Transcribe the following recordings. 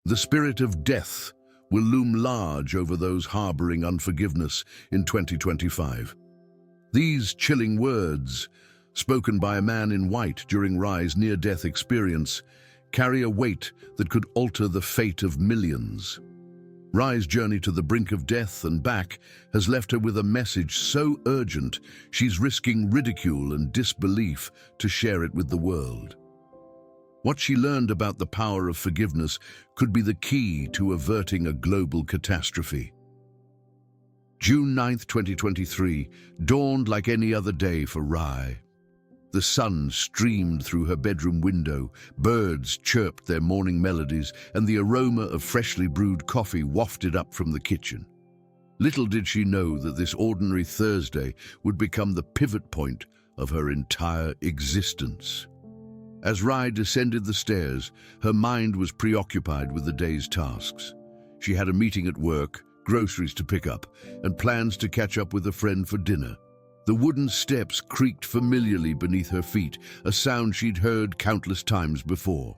The spirit of death will loom large over those harboring unforgiveness in 2025. These chilling words, spoken by a man in white during Rai's near-death experience, carry a weight that could alter the fate of millions. Rai's journey to the brink of death and back has left her with a message so urgent she's risking ridicule and disbelief to share it with the world. What she learned about the power of forgiveness could be the key to averting a global catastrophe. June 9, 2023, dawned like any other day for Rai. The sun streamed through her bedroom window, birds chirped their morning melodies, and the aroma of freshly brewed coffee wafted up from the kitchen. Little did she know that this ordinary Thursday would become the pivot point of her entire existence. As Rai descended the stairs, her mind was preoccupied with the day's tasks. She had a meeting at work, groceries to pick up, and plans to catch up with a friend for dinner. The wooden steps creaked familiarly beneath her feet, a sound she'd heard countless times before.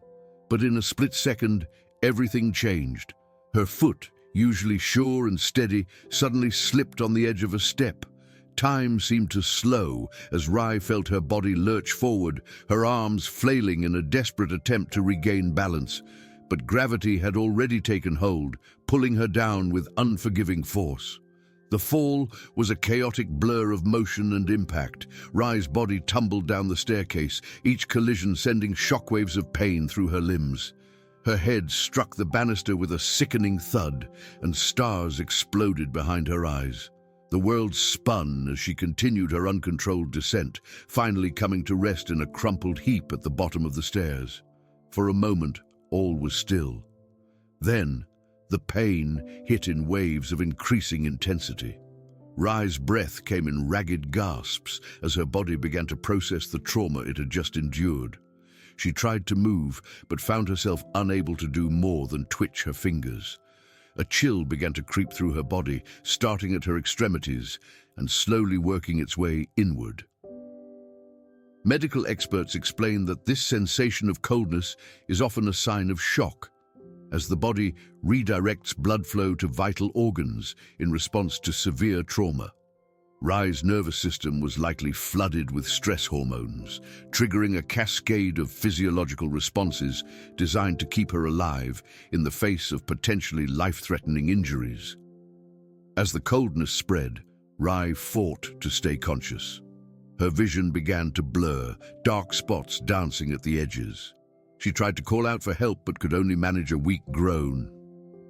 But in a split second, everything changed. Her foot, usually sure and steady, suddenly slipped on the edge of a step. Time seemed to slow as Rai felt her body lurch forward, her arms flailing in a desperate attempt to regain balance. But gravity had already taken hold, pulling her down with unforgiving force. The fall was a chaotic blur of motion and impact. Rai's body tumbled down the staircase, each collision sending shockwaves of pain through her limbs. Her head struck the banister with a sickening thud, and stars exploded behind her eyes. The world spun as she continued her uncontrolled descent, finally coming to rest in a crumpled heap at the bottom of the stairs. For a moment, all was still. Then, the pain hit in waves of increasing intensity. Rai's breath came in ragged gasps as her body began to process the trauma it had just endured. She tried to move, but found herself unable to do more than twitch her fingers. A chill began to creep through her body, starting at her extremities and slowly working its way inward. Medical experts explain that this sensation of coldness is often a sign of shock, as the body redirects blood flow to vital organs in response to severe trauma. Rai's nervous system was likely flooded with stress hormones, triggering a cascade of physiological responses designed to keep her alive in the face of potentially life-threatening injuries. As the coldness spread, Rai fought to stay conscious. Her vision began to blur, dark spots dancing at the edges. She tried to call out for help but could only manage a weak groan.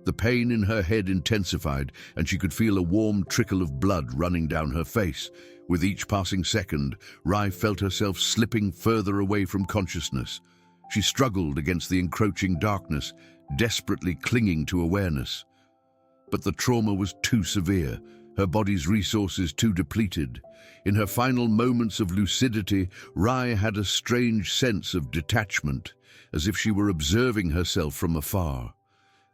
The pain in her head intensified, and she could feel a warm trickle of blood running down her face. With each passing second, Rai felt herself slipping further away from consciousness. She struggled against the encroaching darkness, desperately clinging to awareness. But the trauma was too severe, her body's resources too depleted. In her final moments of lucidity, Rai had a strange sense of detachment, as if she were observing herself from afar.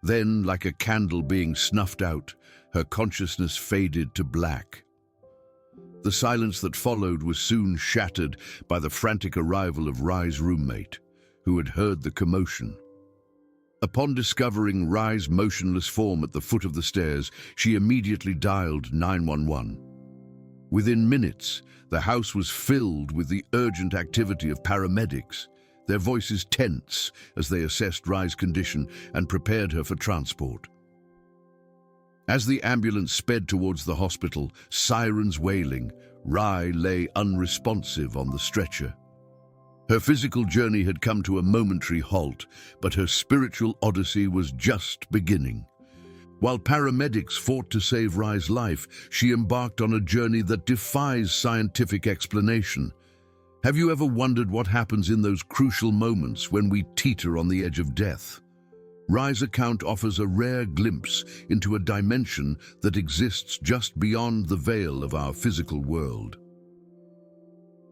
Then, like a candle being snuffed out, her consciousness faded to black. The silence that followed was soon shattered by the frantic arrival of Rai's roommate, who had heard the commotion. Upon discovering Rai's motionless form at the foot of the stairs, she immediately dialed 911. Within minutes, the house was filled with the urgent activity of paramedics, their voices tense as they assessed Rai's condition and prepared her for transport. As the ambulance sped towards the hospital, sirens wailing, Rai lay unresponsive on the stretcher. Her physical journey had come to a momentary halt, but her spiritual odyssey was just beginning. While paramedics fought to save Rai's life, she embarked on a journey that defies scientific explanation. Have you ever wondered what happens in those crucial moments when we teeter on the edge of death? Rai's account offers a rare glimpse into a dimension that exists just beyond the veil of our physical world.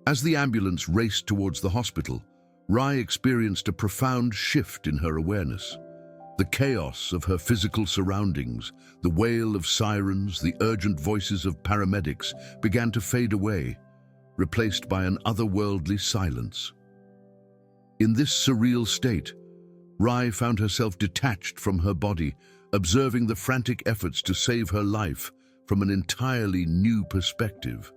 As the ambulance raced towards the hospital, Rai experienced a profound shift in her awareness. The chaos of her physical surroundings, the wail of sirens, the urgent voices of paramedics began to fade away, replaced by an otherworldly silence. In this surreal state, Rai found herself detached from her body, observing the frantic efforts to save her life from an entirely new perspective.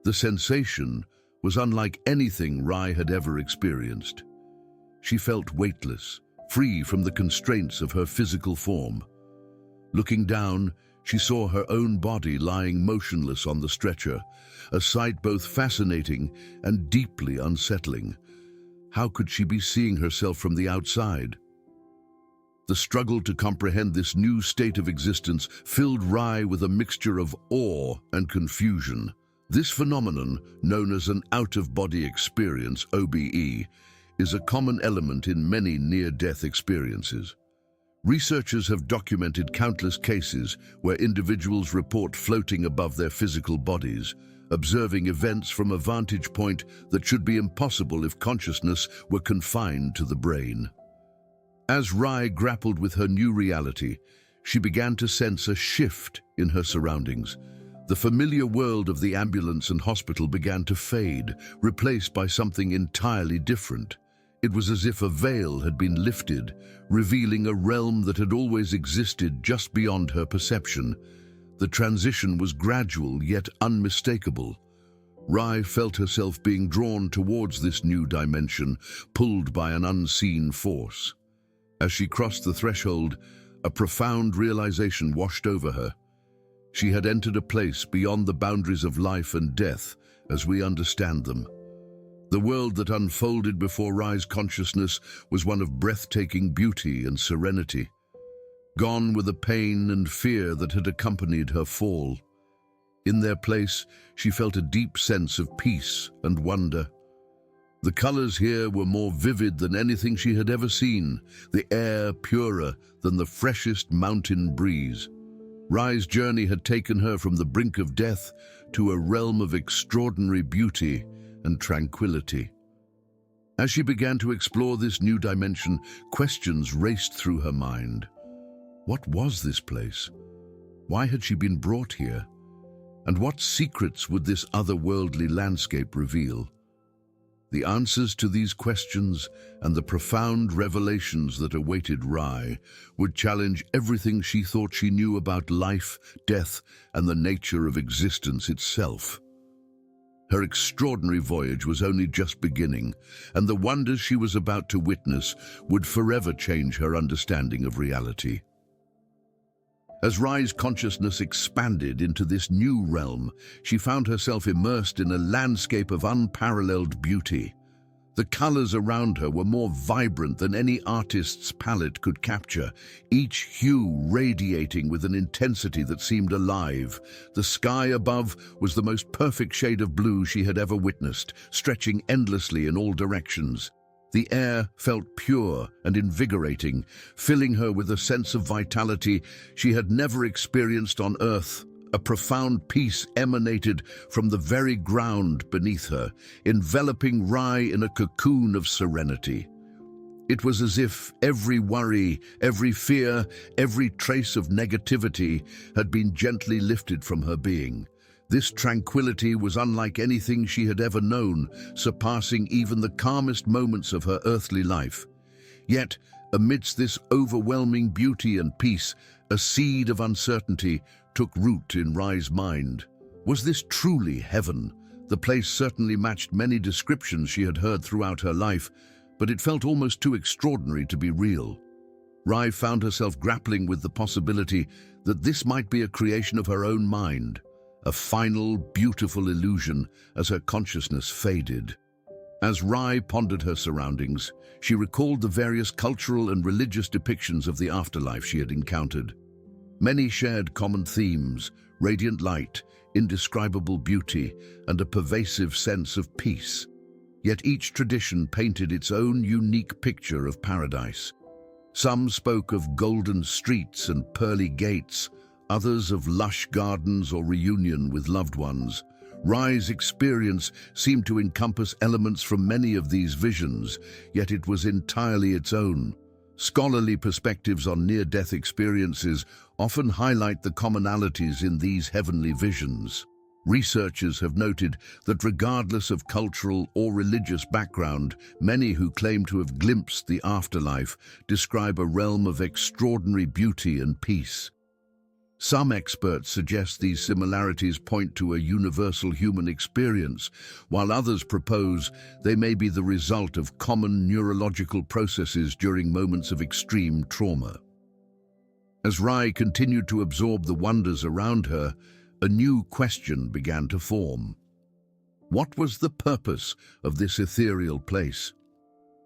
The sensation was unlike anything Rai had ever experienced. She felt weightless, free from the constraints of her physical form. Looking down, she saw her own body lying motionless on the stretcher, a sight both fascinating and deeply unsettling. How could she be seeing herself from the outside? The struggle to comprehend this new state of existence filled Rai with a mixture of awe and confusion. This phenomenon, known as an out-of-body experience, OBE, is a common element in many near-death experiences. Researchers have documented countless cases where individuals report floating above their physical bodies, observing events from a vantage point that should be impossible if consciousness were confined to the brain. As Rai grappled with her new reality, she began to sense a shift in her surroundings. The familiar world of the ambulance and hospital began to fade, replaced by something entirely different. It was as if a veil had been lifted, revealing a realm that had always existed just beyond her perception. The transition was gradual yet unmistakable. Rai felt herself being drawn towards this new dimension, pulled by an unseen force. As she crossed the threshold, a profound realization washed over her. She had entered a place beyond the boundaries of life and death as we understand them. The world that unfolded before Rai's consciousness was one of breathtaking beauty and serenity. Gone were the pain and fear that had accompanied her fall. In their place, she felt a deep sense of peace and wonder. The colors here were more vivid than anything she had ever seen, the air purer than the freshest mountain breeze. Rai's journey had taken her from the brink of death to a realm of extraordinary beauty and tranquility. As she began to explore this new dimension, questions raced through her mind. What was this place? Why had she been brought here? And what secrets would this otherworldly landscape reveal? The answers to these questions and the profound revelations that awaited Rai would challenge everything she thought she knew about life, death, and the nature of existence itself. Her extraordinary voyage was only just beginning, and the wonders she was about to witness would forever change her understanding of reality. As Rai's consciousness expanded into this new realm, she found herself immersed in a landscape of unparalleled beauty. The colors around her were more vibrant than any artist's palette could capture, each hue radiating with an intensity that seemed alive. The sky above was the most perfect shade of blue she had ever witnessed, stretching endlessly in all directions. The air felt pure and invigorating, filling her with a sense of vitality she had never experienced on Earth. A profound peace emanated from the very ground beneath her, enveloping Rai in a cocoon of serenity. It was as if every worry, every fear, every trace of negativity had been gently lifted from her being. This tranquility was unlike anything she had ever known, surpassing even the calmest moments of her earthly life. Yet, amidst this overwhelming beauty and peace, a seed of uncertainty took root in Rai's mind. Was this truly heaven? The place certainly matched many descriptions she had heard throughout her life, but it felt almost too extraordinary to be real. Rai found herself grappling with the possibility that this might be a creation of her own mind, a final, beautiful illusion as her consciousness faded. As Rai pondered her surroundings, she recalled the various cultural and religious depictions of the afterlife she had encountered. Many shared common themes: radiant light, indescribable beauty, and a pervasive sense of peace. Yet each tradition painted its own unique picture of paradise. Some spoke of golden streets and pearly gates, others of lush gardens or reunion with loved ones. Rai's experience seemed to encompass elements from many of these visions, yet it was entirely its own. Scholarly perspectives on near-death experiences often highlight the commonalities in these heavenly visions. Researchers have noted that regardless of cultural or religious background, many who claim to have glimpsed the afterlife describe a realm of extraordinary beauty and peace. Some experts suggest these similarities point to a universal human experience, while others propose they may be the result of common neurological processes during moments of extreme trauma. As Rai continued to absorb the wonders around her, a new question began to form. What was the purpose of this ethereal place?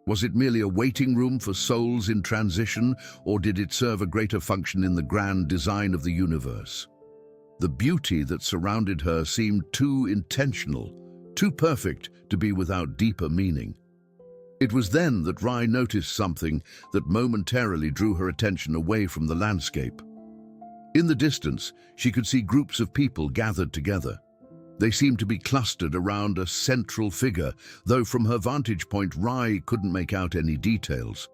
Was it merely a waiting room for souls in transition, or did it serve a greater function in the grand design of the universe? The beauty that surrounded her seemed too intentional, too perfect to be without deeper meaning. It was then that Rai noticed something that momentarily drew her attention away from the landscape. In the distance, she could see groups of people gathered together. They seemed to be clustered around a central figure, though from her vantage point, Rai couldn't make out any details.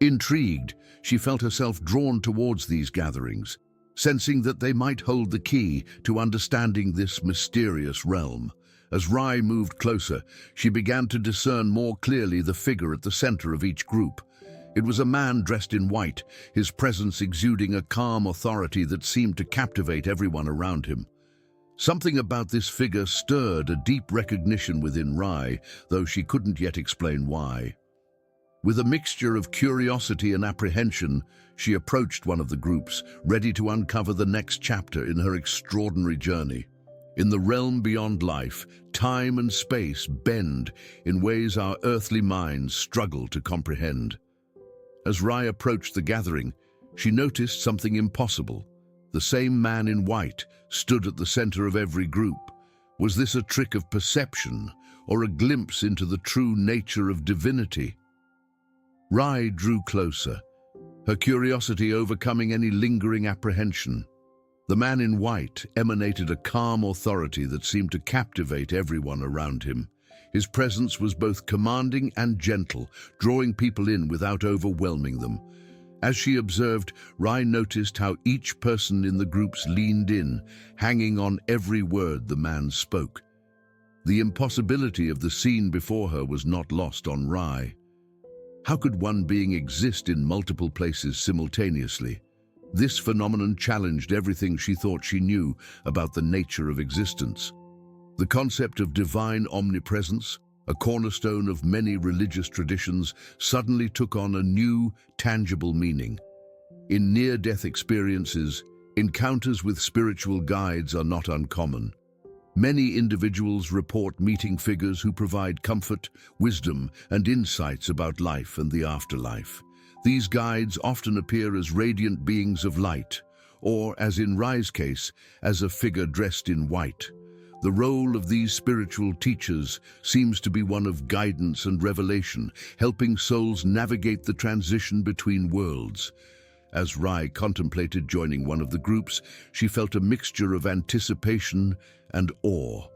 Intrigued, she felt herself drawn towards these gatherings, sensing that they might hold the key to understanding this mysterious realm. As Rai moved closer, she began to discern more clearly the figure at the center of each group. It was a man dressed in white, his presence exuding a calm authority that seemed to captivate everyone around him. Something about this figure stirred a deep recognition within Rai, though she couldn't yet explain why. With a mixture of curiosity and apprehension, she approached one of the groups, ready to uncover the next chapter in her extraordinary journey. In the realm beyond life, time and space bend in ways our earthly minds struggle to comprehend. As Rai approached the gathering, she noticed something impossible. The same man in white stood at the center of every group. Was this a trick of perception, or a glimpse into the true nature of divinity? Rai drew closer, her curiosity overcoming any lingering apprehension. The man in white emanated a calm authority that seemed to captivate everyone around him. His presence was both commanding and gentle, drawing people in without overwhelming them. As she observed, Rai noticed how each person in the groups leaned in, hanging on every word the man spoke. The impossibility of the scene before her was not lost on Rai. How could one being exist in multiple places simultaneously? This phenomenon challenged everything she thought she knew about the nature of existence. The concept of divine omnipresence, a cornerstone of many religious traditions, suddenly took on a new, tangible meaning. In near-death experiences, encounters with spiritual guides are not uncommon. Many individuals report meeting figures who provide comfort, wisdom, and insights about life and the afterlife. These guides often appear as radiant beings of light, or, as in Rai's case, as a figure dressed in white. The role of these spiritual teachers seems to be one of guidance and revelation, helping souls navigate the transition between worlds. As Rai contemplated joining one of the groups, she felt a mixture of anticipation and awe.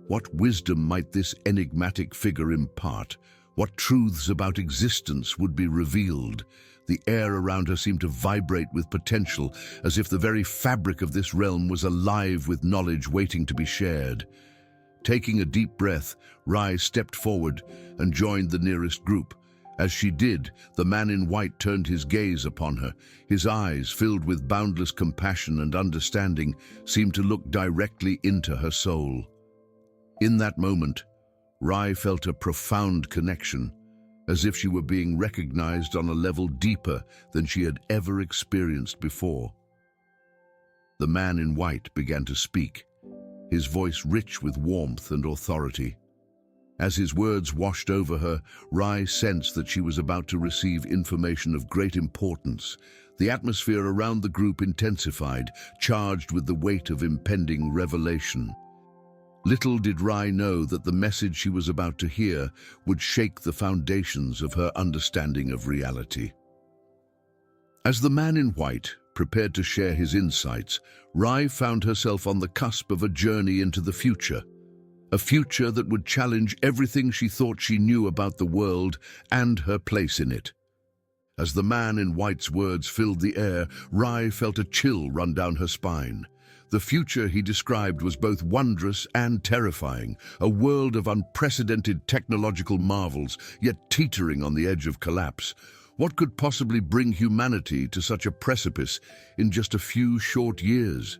What wisdom might this enigmatic figure impart? What truths about existence would be revealed? The air around her seemed to vibrate with potential, as if the very fabric of this realm was alive with knowledge waiting to be shared. Taking a deep breath, Rai stepped forward and joined the nearest group. As she did, the man in white turned his gaze upon her. His eyes, filled with boundless compassion and understanding, seemed to look directly into her soul. In that moment, Rai felt a profound connection, as if she were being recognized on a level deeper than she had ever experienced before. The man in white began to speak, his voice rich with warmth and authority. As his words washed over her, Rai sensed that she was about to receive information of great importance. The atmosphere around the group intensified, charged with the weight of impending revelation. Little did Rai know that the message she was about to hear would shake the foundations of her understanding of reality. As the man in white prepared to share his insights, Rai found herself on the cusp of a journey into the future. A future that would challenge everything she thought she knew about the world and her place in it. As the man in white's words filled the air, Rai felt a chill run down her spine. The future he described was both wondrous and terrifying, a world of unprecedented technological marvels, yet teetering on the edge of collapse. What could possibly bring humanity to such a precipice in just a few short years?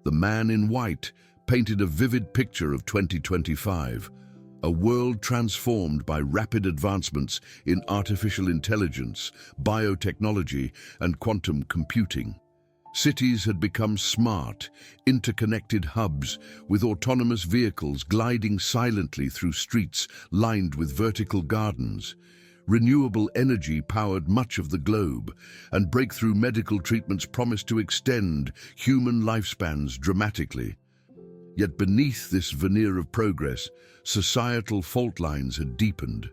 The Man in White painted a vivid picture of 2025, a world transformed by rapid advancements in artificial intelligence, biotechnology, and quantum computing. Cities had become smart, interconnected hubs with autonomous vehicles gliding silently through streets lined with vertical gardens. Renewable energy powered much of the globe, and breakthrough medical treatments promised to extend human lifespans dramatically. Yet beneath this veneer of progress, societal fault lines had deepened.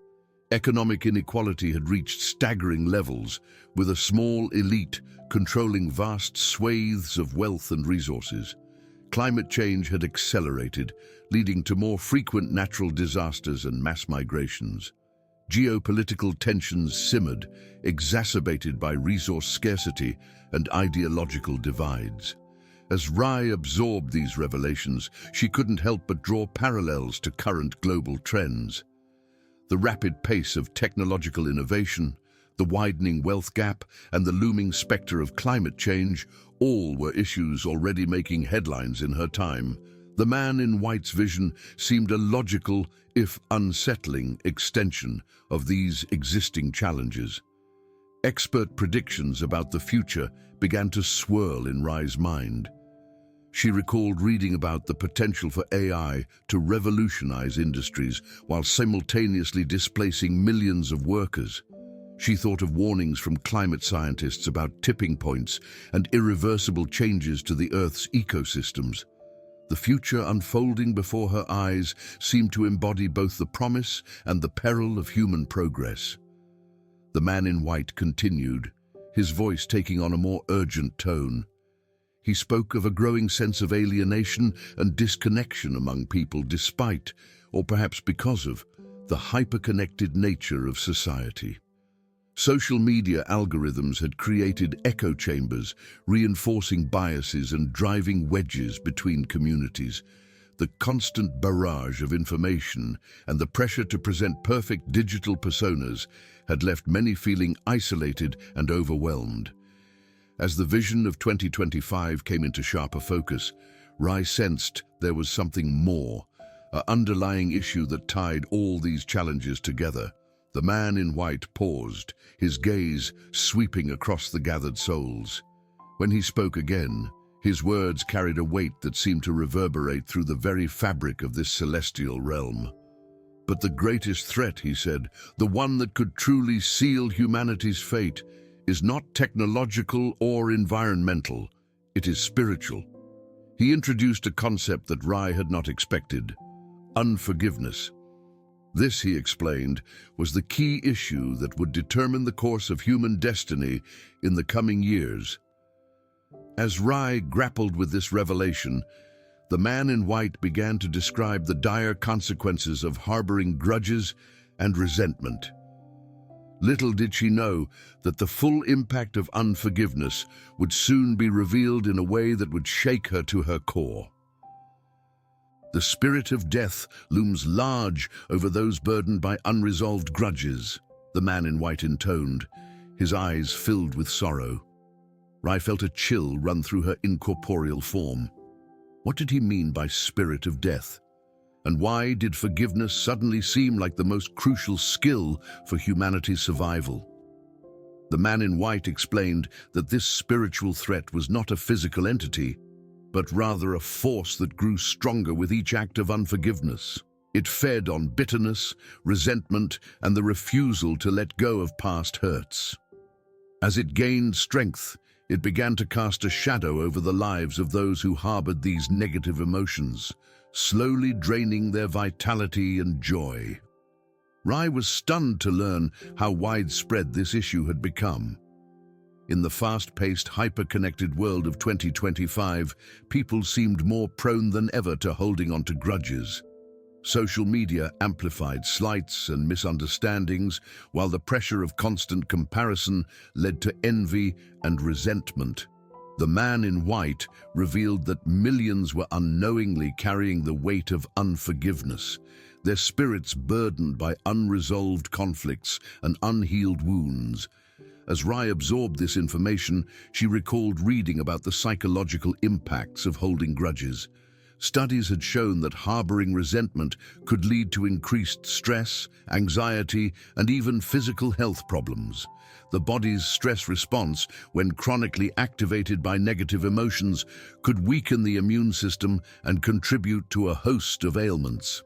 Economic inequality had reached staggering levels, with a small elite controlling vast swathes of wealth and resources. Climate change had accelerated, leading to more frequent natural disasters and mass migrations. Geopolitical tensions simmered, exacerbated by resource scarcity and ideological divides. As Rai absorbed these revelations, she couldn't help but draw parallels to current global trends. The rapid pace of technological innovation, the widening wealth gap, and the looming specter of climate change all were issues already making headlines in her time. The Man in White's vision seemed a logical, if unsettling, extension of these existing challenges. Expert predictions about the future began to swirl in Rai's mind. She recalled reading about the potential for AI to revolutionize industries while simultaneously displacing millions of workers. She thought of warnings from climate scientists about tipping points and irreversible changes to the Earth's ecosystems. The future unfolding before her eyes seemed to embody both the promise and the peril of human progress. The Man in White continued, his voice taking on a more urgent tone. He spoke of a growing sense of alienation and disconnection among people despite, or perhaps because of, the hyper-connected nature of society. Social media algorithms had created echo chambers, reinforcing biases and driving wedges between communities. The constant barrage of information and the pressure to present perfect digital personas had left many feeling isolated and overwhelmed. As the vision of 2025 came into sharper focus, Rai sensed there was something more, an underlying issue that tied all these challenges together. The Man in White paused, his gaze sweeping across the gathered souls. When he spoke again, his words carried a weight that seemed to reverberate through the very fabric of this celestial realm. But the greatest threat, he said, the one that could truly seal humanity's fate, is not technological or environmental, it is spiritual. He introduced a concept that Rai had not expected: unforgiveness. This, he explained, was the key issue that would determine the course of human destiny in the coming years. As Rai grappled with this revelation, the Man in White began to describe the dire consequences of harboring grudges and resentment. Little did she know that the full impact of unforgiveness would soon be revealed in a way that would shake her to her core. The spirit of death looms large over those burdened by unresolved grudges, the Man in White intoned, his eyes filled with sorrow. Rai felt a chill run through her incorporeal form. What did he mean by spirit of death? And why did forgiveness suddenly seem like the most crucial skill for humanity's survival? The Man in White explained that this spiritual threat was not a physical entity, but rather a force that grew stronger with each act of unforgiveness. It fed on bitterness, resentment, and the refusal to let go of past hurts. As it gained strength, it began to cast a shadow over the lives of those who harbored these negative emotions, slowly draining their vitality and joy. Rai was stunned to learn how widespread this issue had become. In the fast-paced, hyper-connected world of 2025, people seemed more prone than ever to holding on to grudges. Social media amplified slights and misunderstandings, while the pressure of constant comparison led to envy and resentment. The man in white revealed that millions were unknowingly carrying the weight of unforgiveness, their spirits burdened by unresolved conflicts and unhealed wounds. As Rai absorbed this information, she recalled reading about the psychological impacts of holding grudges. Studies had shown that harboring resentment could lead to increased stress, anxiety, and even physical health problems. The body's stress response, when chronically activated by negative emotions, could weaken the immune system and contribute to a host of ailments.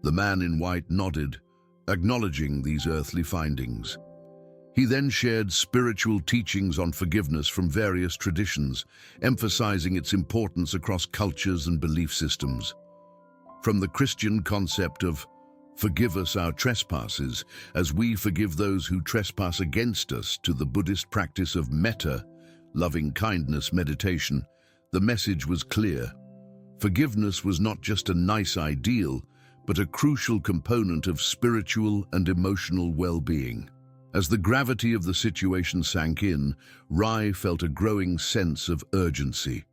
The man in white nodded, acknowledging these earthly findings. He then shared spiritual teachings on forgiveness from various traditions, emphasizing its importance across cultures and belief systems. From the Christian concept of "forgive us our trespasses, as we forgive those who trespass against us," to the Buddhist practice of metta, loving-kindness meditation, the message was clear. Forgiveness was not just a nice ideal, but a crucial component of spiritual and emotional well-being. As the gravity of the situation sank in, Rai felt a growing sense of urgency.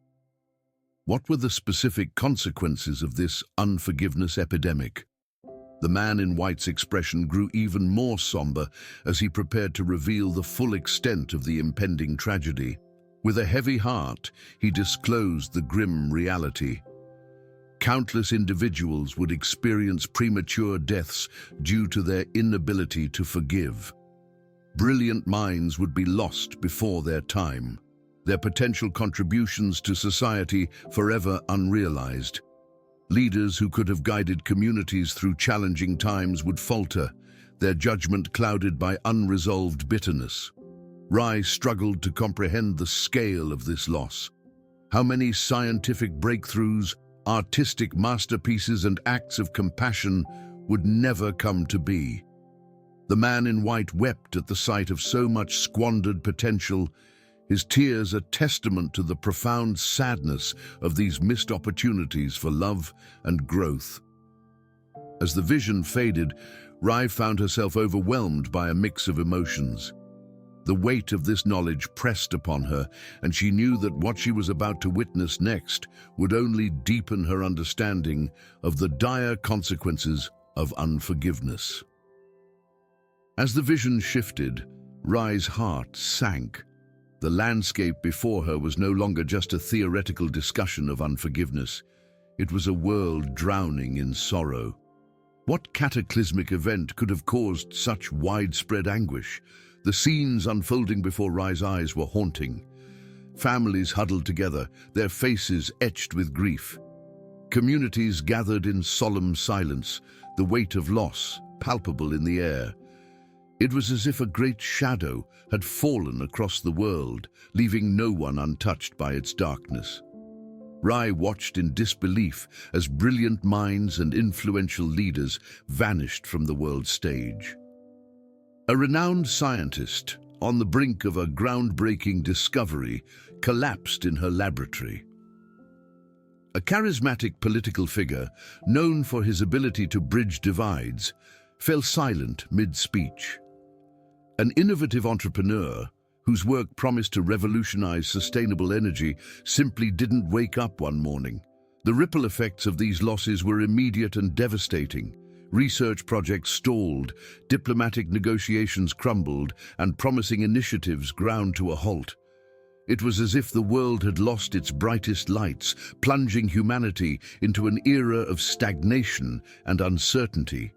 What were the specific consequences of this unforgiveness epidemic? The man in white's expression grew even more somber as he prepared to reveal the full extent of the impending tragedy. With a heavy heart, he disclosed the grim reality. Countless individuals would experience premature deaths due to their inability to forgive. Brilliant minds would be lost before their time, their potential contributions to society forever unrealized. Leaders who could have guided communities through challenging times would falter, their judgment clouded by unresolved bitterness. Rai struggled to comprehend the scale of this loss. How many scientific breakthroughs, artistic masterpieces, and acts of compassion would never come to be? The man in white wept at the sight of so much squandered potential, his tears a testament to the profound sadness of these missed opportunities for love and growth. As the vision faded, Rai found herself overwhelmed by a mix of emotions. The weight of this knowledge pressed upon her, and she knew that what she was about to witness next would only deepen her understanding of the dire consequences of unforgiveness. As the vision shifted, Rai's heart sank. The landscape before her was no longer just a theoretical discussion of unforgiveness. It was a world drowning in sorrow. What cataclysmic event could have caused such widespread anguish? The scenes unfolding before Rai's eyes were haunting. Families huddled together, their faces etched with grief. Communities gathered in solemn silence, the weight of loss palpable in the air. It was as if a great shadow had fallen across the world, leaving no one untouched by its darkness. Rai watched in disbelief as brilliant minds and influential leaders vanished from the world stage. A renowned scientist, on the brink of a groundbreaking discovery, collapsed in her laboratory. A charismatic political figure, known for his ability to bridge divides, fell silent mid-speech. An innovative entrepreneur, whose work promised to revolutionize sustainable energy, simply didn't wake up one morning. The ripple effects of these losses were immediate and devastating. Research projects stalled, diplomatic negotiations crumbled, and promising initiatives ground to a halt. It was as if the world had lost its brightest lights, plunging humanity into an era of stagnation and uncertainty.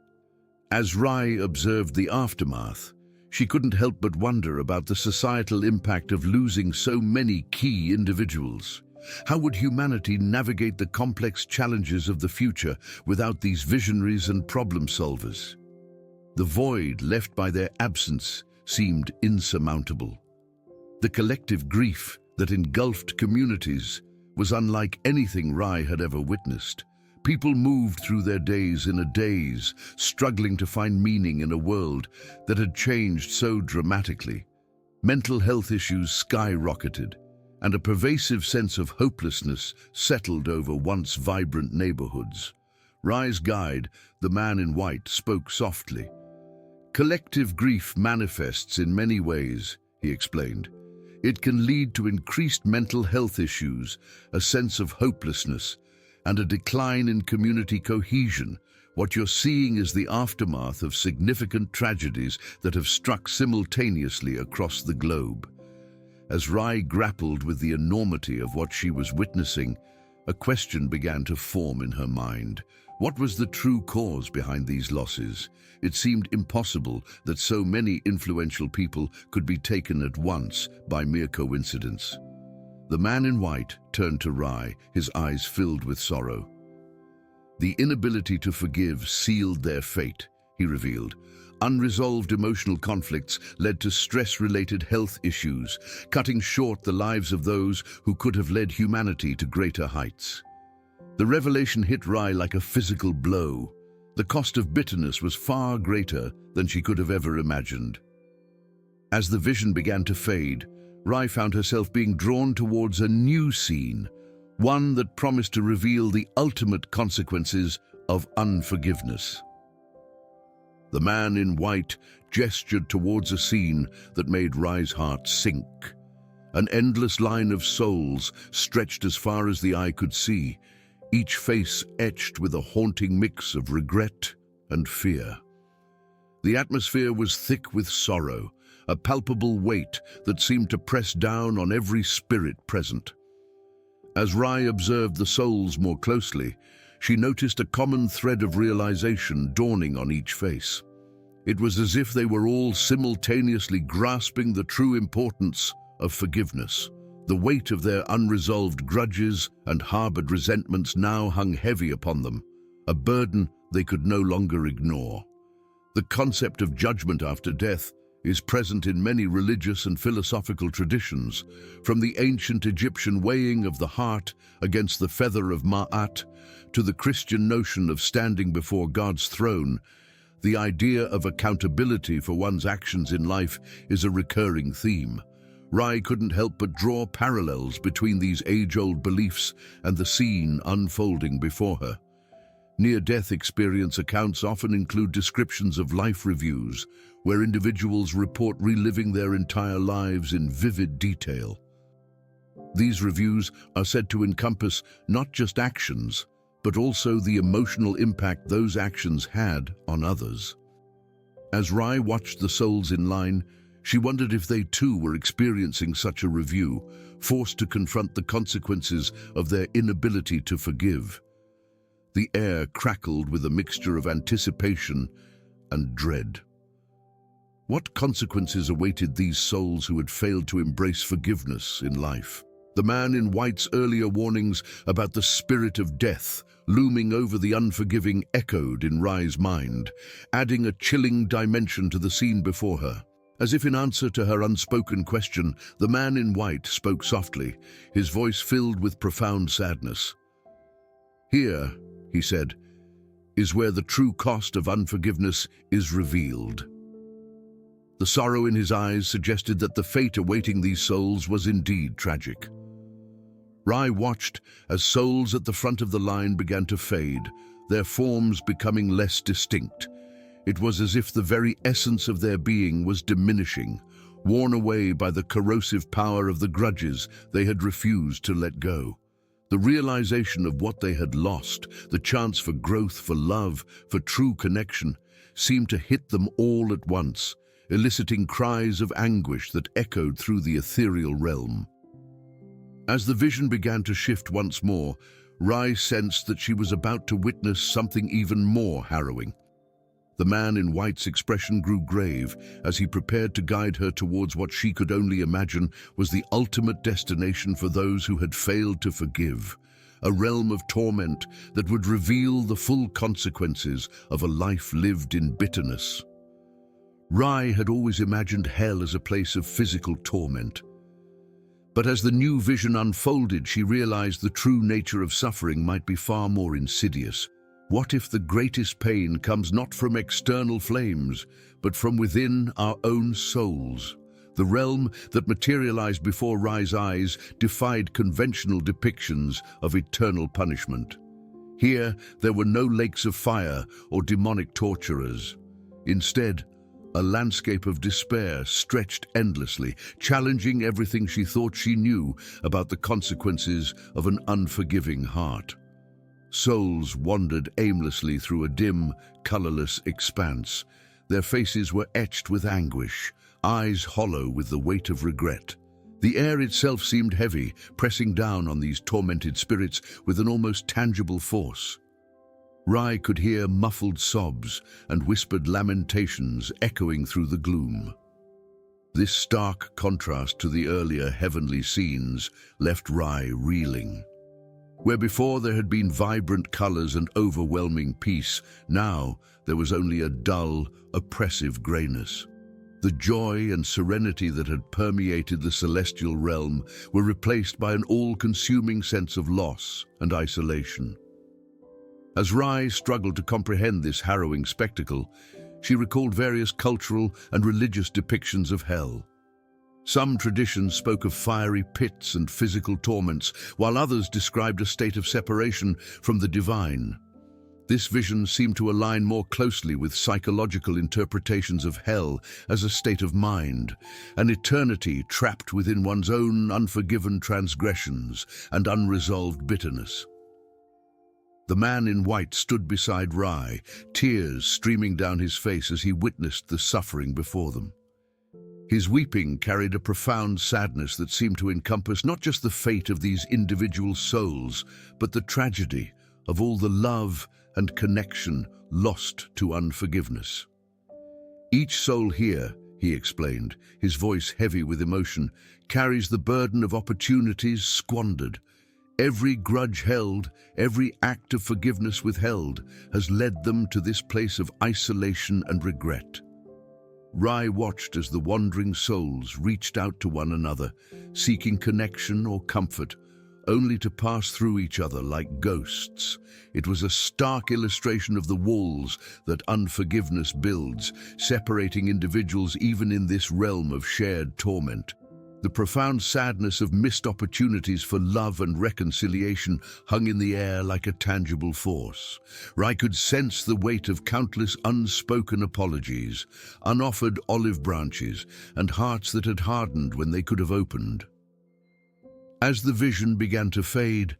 As Rai observed the aftermath, she couldn't help but wonder about the societal impact of losing so many key individuals. How would humanity navigate the complex challenges of the future without these visionaries and problem solvers? The void left by their absence seemed insurmountable. The collective grief that engulfed communities was unlike anything Rai had ever witnessed. People moved through their days in a daze, struggling to find meaning in a world that had changed so dramatically. Mental health issues skyrocketed, and a pervasive sense of hopelessness settled over once vibrant neighborhoods. Rai's guide, the man in white, spoke softly. "Collective grief manifests in many ways," he explained. It can lead to increased mental health issues, a sense of hopelessness, and a decline in community cohesion. What you're seeing is the aftermath of significant tragedies that have struck simultaneously across the globe. As Rai grappled with the enormity of what she was witnessing, a question began to form in her mind. What was the true cause behind these losses? It seemed impossible that so many influential people could be taken at once by mere coincidence. The man in white turned to Rai, his eyes filled with sorrow. The inability to forgive sealed their fate, he revealed. Unresolved emotional conflicts led to stress-related health issues, cutting short the lives of those who could have led humanity to greater heights. The revelation hit Rai like a physical blow. The cost of bitterness was far greater than she could have ever imagined. As the vision began to fade, Rai found herself being drawn towards a new scene, one that promised to reveal the ultimate consequences of unforgiveness. The man in white gestured towards a scene that made Rai's heart sink. An endless line of souls stretched as far as the eye could see, each face etched with a haunting mix of regret and fear. The atmosphere was thick with sorrow, a palpable weight that seemed to press down on every spirit present. As Rai observed the souls more closely, she noticed a common thread of realization dawning on each face. It was as if they were all simultaneously grasping the true importance of forgiveness. The weight of their unresolved grudges and harbored resentments now hung heavy upon them, a burden they could no longer ignore. The concept of judgment after death is present in many religious and philosophical traditions, from the ancient Egyptian weighing of the heart against the feather of Ma'at to the Christian notion of standing before God's throne. The idea of accountability for one's actions in life is a recurring theme. Rai couldn't help but draw parallels between these age-old beliefs and the scene unfolding before her. Near-death experience accounts often include descriptions of life reviews, where individuals report reliving their entire lives in vivid detail. These reviews are said to encompass not just actions, but also the emotional impact those actions had on others. As Rai watched the souls in line, she wondered if they too were experiencing such a review, forced to confront the consequences of their inability to forgive. The air crackled with a mixture of anticipation and dread. What consequences awaited these souls who had failed to embrace forgiveness in life? The man in white's earlier warnings about the spirit of death looming over the unforgiving echoed in Rai's mind, adding a chilling dimension to the scene before her. As if in answer to her unspoken question, the man in white spoke softly, his voice filled with profound sadness. "Here," he said, "is where the true cost of unforgiveness is revealed." The sorrow in his eyes suggested that the fate awaiting these souls was indeed tragic. Rai watched as souls at the front of the line began to fade, their forms becoming less distinct. It was as if the very essence of their being was diminishing, worn away by the corrosive power of the grudges they had refused to let go. The realization of what they had lost, the chance for growth, for love, for true connection, seemed to hit them all at once, eliciting cries of anguish that echoed through the ethereal realm. As the vision began to shift once more, Rai sensed that she was about to witness something even more harrowing. The man in white's expression grew grave as he prepared to guide her towards what she could only imagine was the ultimate destination for those who had failed to forgive, a realm of torment that would reveal the full consequences of a life lived in bitterness. Rai had always imagined hell as a place of physical torment. But as the new vision unfolded, she realized the true nature of suffering might be far more insidious. What if the greatest pain comes not from external flames, but from within our own souls? The realm that materialized before Rai's eyes defied conventional depictions of eternal punishment. Here, there were no lakes of fire or demonic torturers. Instead, A landscape of despair stretched endlessly, challenging everything she thought she knew about the consequences of an unforgiving heart. Souls wandered aimlessly through a dim, colorless expanse. Their faces were etched with anguish, eyes hollow with the weight of regret. The air itself seemed heavy, pressing down on these tormented spirits with an almost tangible force. Rai could hear muffled sobs and whispered lamentations echoing through the gloom. This stark contrast to the earlier heavenly scenes left Rai reeling. Where before there had been vibrant colors and overwhelming peace, now there was only a dull, oppressive grayness. The joy and serenity that had permeated the celestial realm were replaced by an all-consuming sense of loss and isolation. As Rai struggled to comprehend this harrowing spectacle, she recalled various cultural and religious depictions of hell. Some traditions spoke of fiery pits and physical torments, while others described a state of separation from the divine. This vision seemed to align more closely with psychological interpretations of hell as a state of mind, an eternity trapped within one's own unforgiven transgressions and unresolved bitterness. The man in white stood beside Rai, tears streaming down his face as he witnessed the suffering before them. His weeping carried a profound sadness that seemed to encompass not just the fate of these individual souls, but the tragedy of all the love and connection lost to unforgiveness. Each soul here, he explained, his voice heavy with emotion, carries the burden of opportunities squandered. Every grudge held, every act of forgiveness withheld, has led them to this place of isolation and regret. Rai watched as the wandering souls reached out to one another, seeking connection or comfort, only to pass through each other like ghosts. It was a stark illustration of the walls that unforgiveness builds, separating individuals even in this realm of shared torment. The profound sadness of missed opportunities for love and reconciliation hung in the air like a tangible force. Rai could sense the weight of countless unspoken apologies, unoffered olive branches, and hearts that had hardened when they could have opened. As the vision began to fade,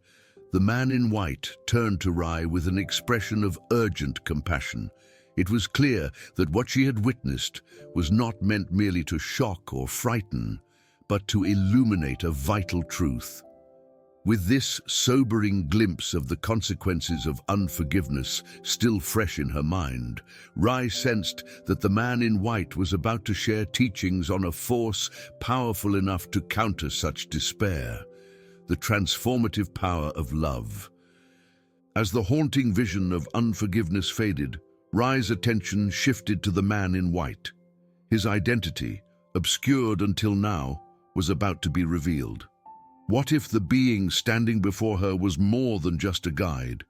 the man in white turned to Rai with an expression of urgent compassion. It was clear that what she had witnessed was not meant merely to shock or frighten, but to illuminate a vital truth. With this sobering glimpse of the consequences of unforgiveness still fresh in her mind, Rai sensed that the man in white was about to share teachings on a force powerful enough to counter such despair: the transformative power of love. As the haunting vision of unforgiveness faded, Rai's attention shifted to the man in white. His identity, obscured until now, was about to be revealed. What if the being standing before her was more than just a guide,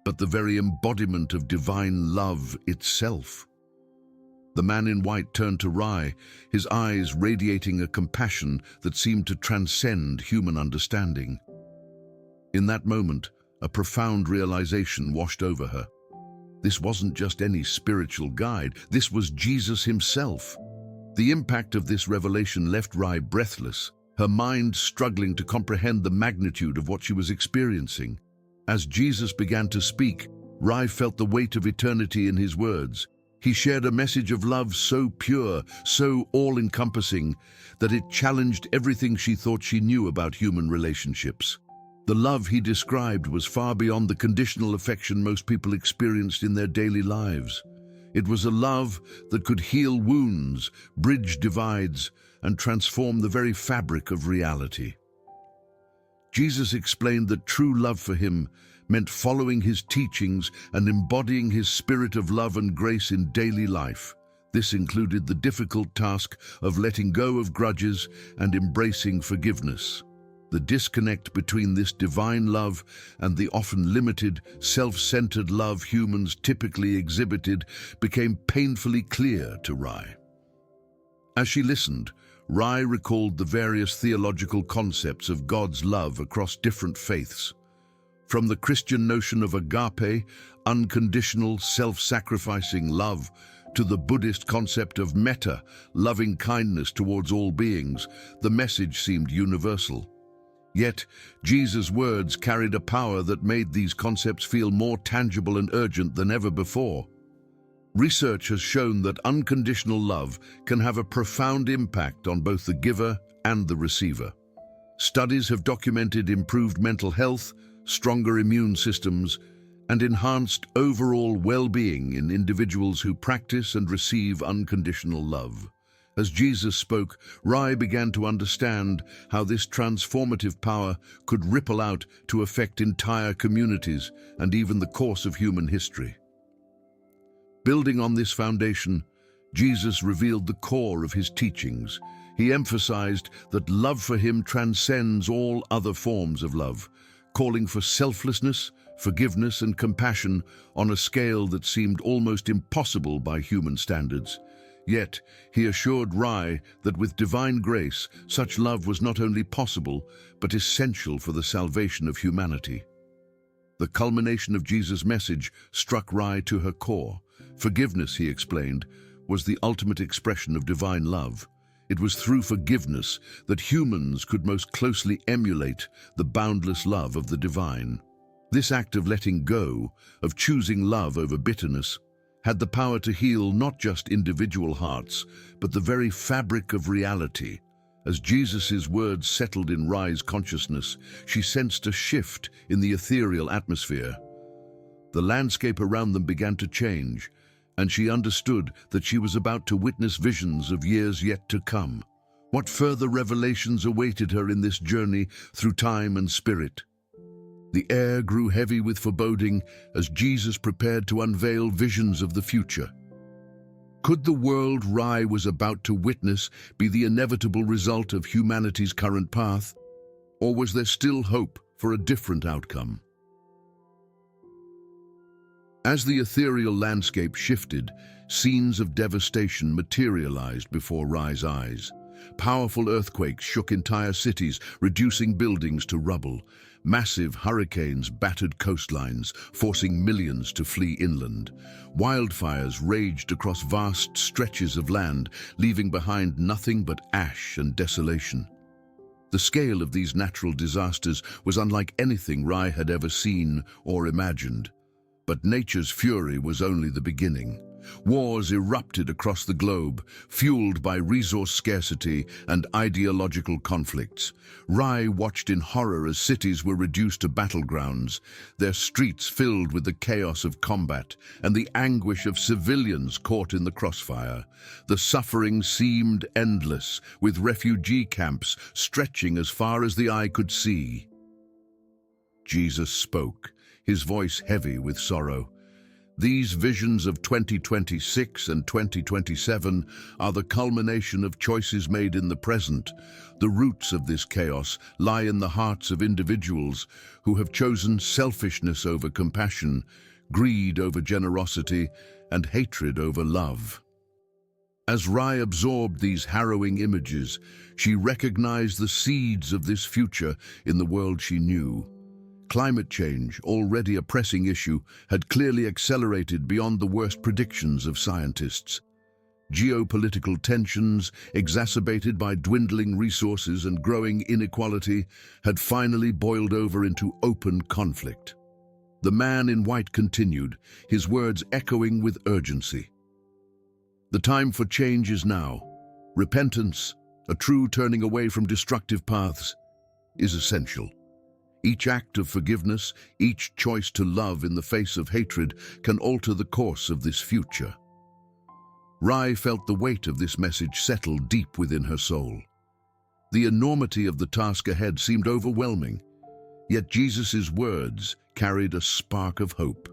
but the very embodiment of divine love itself? The man in white turned to Rai, his eyes radiating a compassion that seemed to transcend human understanding. In that moment, a profound realization washed over her. This wasn't just any spiritual guide, this was Jesus himself. The impact of this revelation left Rai breathless, her mind struggling to comprehend the magnitude of what she was experiencing. As Jesus began to speak, Rai felt the weight of eternity in his words. He shared a message of love so pure, so all-encompassing, that it challenged everything she thought she knew about human relationships. The love he described was far beyond the conditional affection most people experienced in their daily lives. It was a love that could heal wounds, bridge divides, and transform the very fabric of reality. Jesus explained that true love for him meant following his teachings and embodying his spirit of love and grace in daily life. This included the difficult task of letting go of grudges and embracing forgiveness. The disconnect between this divine love and the often limited, self-centered love humans typically exhibited became painfully clear to Rai. As she listened, Rai recalled the various theological concepts of God's love across different faiths. From the Christian notion of agape, unconditional, self-sacrificing love, to the Buddhist concept of metta, loving kindness towards all beings, the message seemed universal. Yet, Jesus' words carried a power that made these concepts feel more tangible and urgent than ever before. Research has shown that unconditional love can have a profound impact on both the giver and the receiver. Studies have documented improved mental health, stronger immune systems, and enhanced overall well-being in individuals who practice and receive unconditional love. As Jesus spoke, Rai began to understand how this transformative power could ripple out to affect entire communities and even the course of human history. Building on this foundation, Jesus revealed the core of his teachings. He emphasized that love for him transcends all other forms of love, calling for selflessness, forgiveness, and compassion on a scale that seemed almost impossible by human standards. Yet, he assured Rai that with divine grace, such love was not only possible, but essential for the salvation of humanity. The culmination of Jesus' message struck Rai to her core. Forgiveness, he explained, was the ultimate expression of divine love. It was through forgiveness that humans could most closely emulate the boundless love of the divine. This act of letting go, of choosing love over bitterness, had the power to heal not just individual hearts, but the very fabric of reality. As Jesus' words settled in Rai's consciousness, she sensed a shift in the ethereal atmosphere. The landscape around them began to change, and she understood that she was about to witness visions of years yet to come. What further revelations awaited her in this journey through time and spirit? The air grew heavy with foreboding as Jesus prepared to unveil visions of the future. Could the world Rai was about to witness be the inevitable result of humanity's current path? Or was there still hope for a different outcome? As the ethereal landscape shifted, scenes of devastation materialized before Rai's eyes. Powerful earthquakes shook entire cities, reducing buildings to rubble. Massive hurricanes battered coastlines, forcing millions to flee inland. Wildfires raged across vast stretches of land, leaving behind nothing but ash and desolation. The scale of these natural disasters was unlike anything Rai had ever seen or imagined. But nature's fury was only the beginning. Wars erupted across the globe, fueled by resource scarcity and ideological conflicts. Rai watched in horror as cities were reduced to battlegrounds, their streets filled with the chaos of combat and the anguish of civilians caught in the crossfire. The suffering seemed endless, with refugee camps stretching as far as the eye could see. Jesus spoke, his voice heavy with sorrow. These visions of 2026 and 2027 are the culmination of choices made in the present. The roots of this chaos lie in the hearts of individuals who have chosen selfishness over compassion, greed over generosity, and hatred over love. As Rai absorbed these harrowing images, she recognized the seeds of this future in the world she knew. Climate change, already a pressing issue, had clearly accelerated beyond the worst predictions of scientists. Geopolitical tensions, exacerbated by dwindling resources and growing inequality, had finally boiled over into open conflict. The man in white continued, his words echoing with urgency. The time for change is now. Repentance, a true turning away from destructive paths, is essential. Each act of forgiveness, each choice to love in the face of hatred can alter the course of this future. Rai felt the weight of this message settle deep within her soul. The enormity of the task ahead seemed overwhelming, yet Jesus' words carried a spark of hope.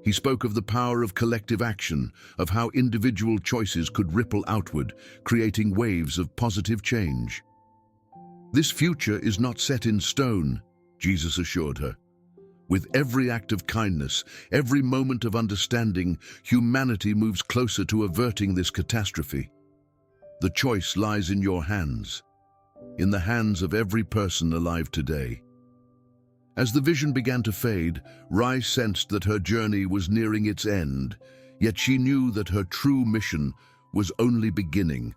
He spoke of the power of collective action, of how individual choices could ripple outward, creating waves of positive change. This future is not set in stone, Jesus assured her. With every act of kindness, every moment of understanding, humanity moves closer to averting this catastrophe. The choice lies in your hands, in the hands of every person alive today. As the vision began to fade, Rai sensed that her journey was nearing its end. Yet she knew that her true mission was only beginning.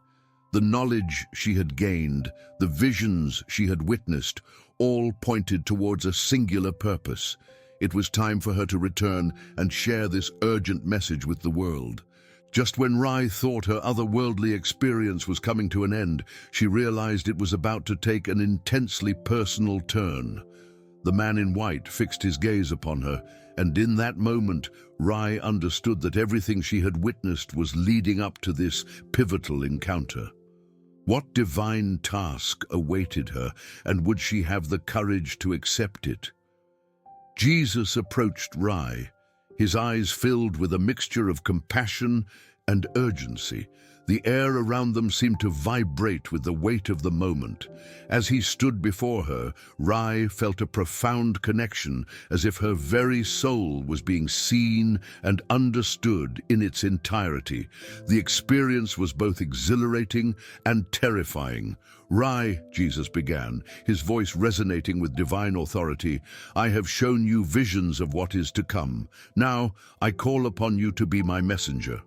The knowledge she had gained, the visions she had witnessed, all pointed towards a singular purpose. It was time for her to return and share this urgent message with the world. Just when Rai thought her otherworldly experience was coming to an end, she realized it was about to take an intensely personal turn. The man in white fixed his gaze upon her, and in that moment, Rai understood that everything she had witnessed was leading up to this pivotal encounter. What divine task awaited her, and would she have the courage to accept it? Jesus approached Rai, his eyes filled with a mixture of compassion and urgency. The air around them seemed to vibrate with the weight of the moment. As he stood before her, Rai felt a profound connection, as if her very soul was being seen and understood in its entirety. The experience was both exhilarating and terrifying. "Rai," Jesus began, his voice resonating with divine authority, "I have shown you visions of what is to come. Now I call upon you to be my messenger."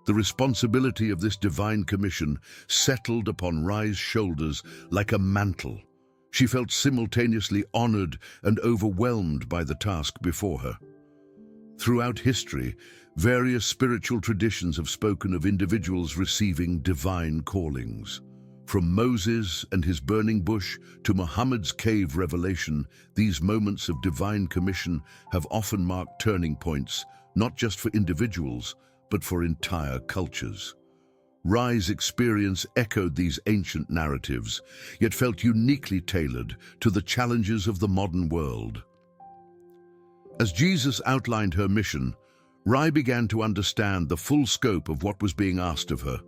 The responsibility of this divine commission settled upon Rai's shoulders like a mantle. She felt simultaneously honored and overwhelmed by the task before her. Throughout history, various spiritual traditions have spoken of individuals receiving divine callings. From Moses and his burning bush to Muhammad's cave revelation, these moments of divine commission have often marked turning points, not just for individuals, but for entire cultures. Rai's experience echoed these ancient narratives, yet felt uniquely tailored to the challenges of the modern world. As Jesus outlined her mission, Rai began to understand the full scope of what was being asked of her.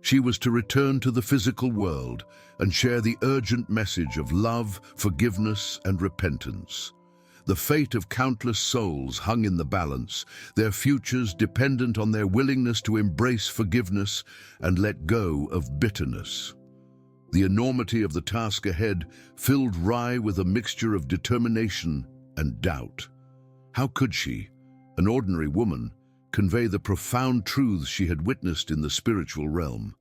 She was to return to the physical world and share the urgent message of love, forgiveness, and repentance. The fate of countless souls hung in the balance, their futures dependent on their willingness to embrace forgiveness and let go of bitterness. The enormity of the task ahead filled Rai with a mixture of determination and doubt. How could she, an ordinary woman, convey the profound truths she had witnessed in the spiritual realm?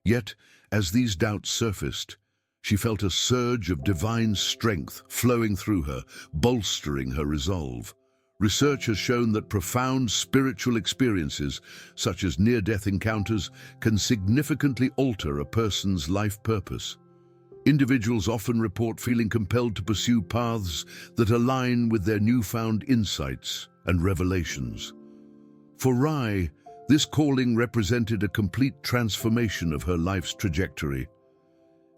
Yet, as these doubts surfaced, she felt a surge of divine strength flowing through her, bolstering her resolve. Research has shown that profound spiritual experiences, such as near-death encounters, can significantly alter a person's life purpose. Individuals often report feeling compelled to pursue paths that align with their newfound insights and revelations. For Rai, this calling represented a complete transformation of her life's trajectory.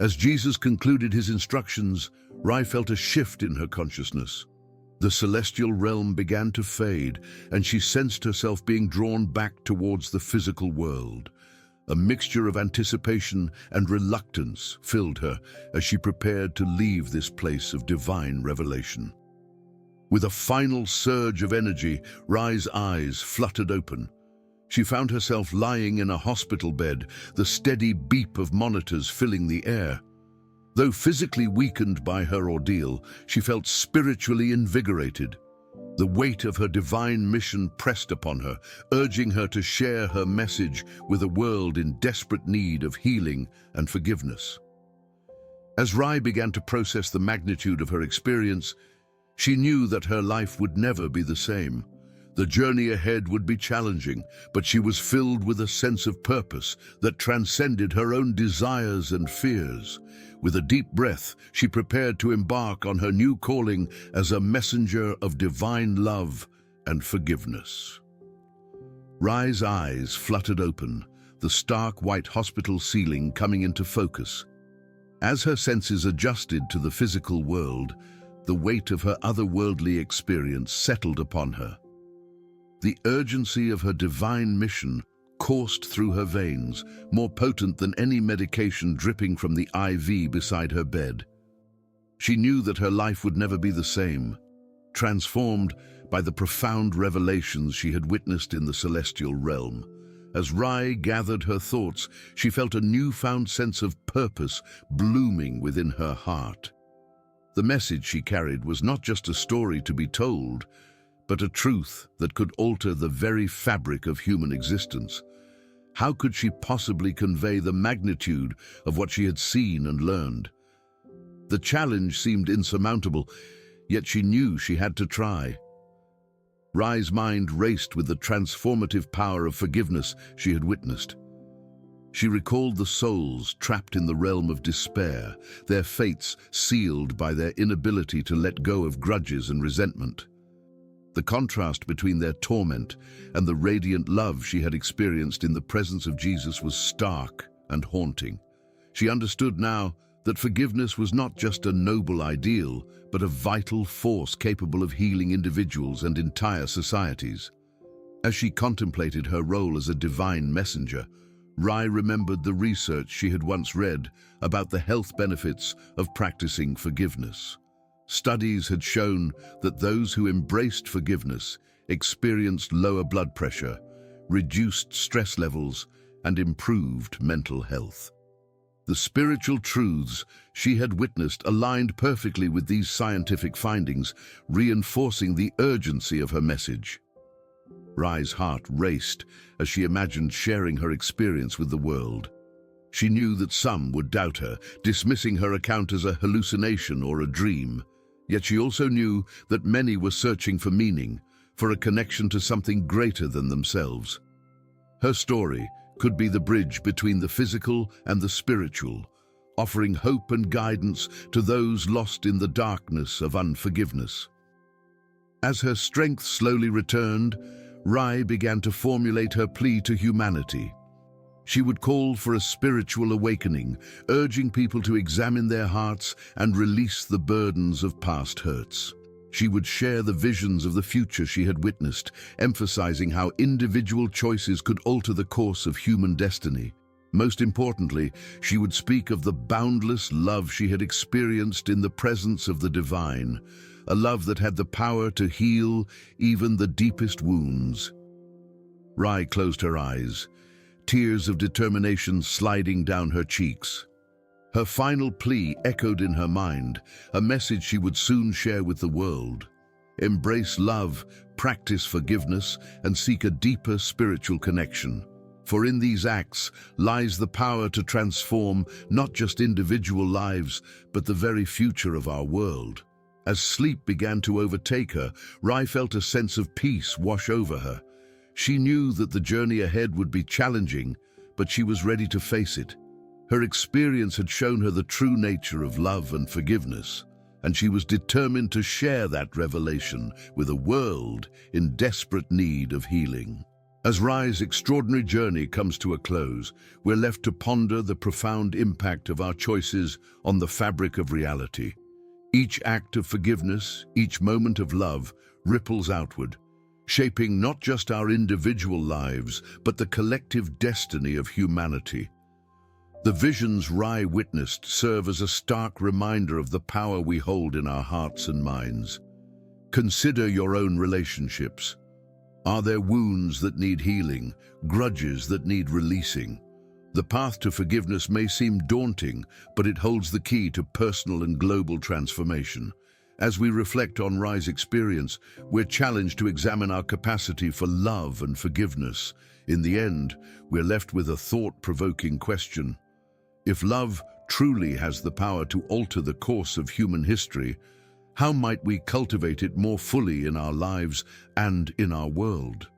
As Jesus concluded his instructions, Rai felt a shift in her consciousness. The celestial realm began to fade, and she sensed herself being drawn back towards the physical world. A mixture of anticipation and reluctance filled her as she prepared to leave this place of divine revelation. With a final surge of energy, Rai's eyes fluttered open. She found herself lying in a hospital bed, the steady beep of monitors filling the air. Though physically weakened by her ordeal, she felt spiritually invigorated. The weight of her divine mission pressed upon her, urging her to share her message with a world in desperate need of healing and forgiveness. As Rai began to process the magnitude of her experience, she knew that her life would never be the same. The journey ahead would be challenging, but she was filled with a sense of purpose that transcended her own desires and fears. With a deep breath, she prepared to embark on her new calling as a messenger of divine love and forgiveness. Rai's eyes fluttered open, the stark white hospital ceiling coming into focus. As her senses adjusted to the physical world, the weight of her otherworldly experience settled upon her. The urgency of her divine mission coursed through her veins, more potent than any medication dripping from the IV beside her bed. She knew that her life would never be the same, transformed by the profound revelations she had witnessed in the celestial realm. As Rai gathered her thoughts, she felt a newfound sense of purpose blooming within her heart. The message she carried was not just a story to be told, but a truth that could alter the very fabric of human existence. How could she possibly convey the magnitude of what she had seen and learned? The challenge seemed insurmountable, yet she knew she had to try. Rai's mind raced with the transformative power of forgiveness she had witnessed. She recalled the souls trapped in the realm of despair, their fates sealed by their inability to let go of grudges and resentment. The contrast between their torment and the radiant love she had experienced in the presence of Jesus was stark and haunting. She understood now that forgiveness was not just a noble ideal, but a vital force capable of healing individuals and entire societies. As she contemplated her role as a divine messenger, Rai remembered the research she had once read about the health benefits of practicing forgiveness. Studies had shown that those who embraced forgiveness experienced lower blood pressure, reduced stress levels, and improved mental health. The spiritual truths she had witnessed aligned perfectly with these scientific findings, reinforcing the urgency of her message. Rai's heart raced as she imagined sharing her experience with the world. She knew that some would doubt her, dismissing her account as a hallucination or a dream. Yet she also knew that many were searching for meaning, for a connection to something greater than themselves. Her story could be the bridge between the physical and the spiritual, offering hope and guidance to those lost in the darkness of unforgiveness. As her strength slowly returned, Rai began to formulate her plea to humanity. She would call for a spiritual awakening, urging people to examine their hearts and release the burdens of past hurts. She would share the visions of the future she had witnessed, emphasizing how individual choices could alter the course of human destiny. Most importantly, she would speak of the boundless love she had experienced in the presence of the divine, a love that had the power to heal even the deepest wounds. Rai closed her eyes, tears of determination sliding down her cheeks. Her final plea echoed in her mind, a message she would soon share with the world. Embrace love, practice forgiveness, and seek a deeper spiritual connection. For in these acts lies the power to transform not just individual lives, but the very future of our world. As sleep began to overtake her, Rai felt a sense of peace wash over her. She knew that the journey ahead would be challenging, but she was ready to face it. Her experience had shown her the true nature of love and forgiveness, and she was determined to share that revelation with a world in desperate need of healing. As Rai's extraordinary journey comes to a close, we're left to ponder the profound impact of our choices on the fabric of reality. Each act of forgiveness, each moment of love, ripples outward, shaping not just our individual lives, but the collective destiny of humanity. The visions Rai witnessed serve as a stark reminder of the power we hold in our hearts and minds. Consider your own relationships. Are there wounds that need healing, grudges that need releasing? The path to forgiveness may seem daunting, but it holds the key to personal and global transformation. As we reflect on Rai's experience, we're challenged to examine our capacity for love and forgiveness. In the end, we're left with a thought-provoking question. If love truly has the power to alter the course of human history, how might we cultivate it more fully in our lives and in our world?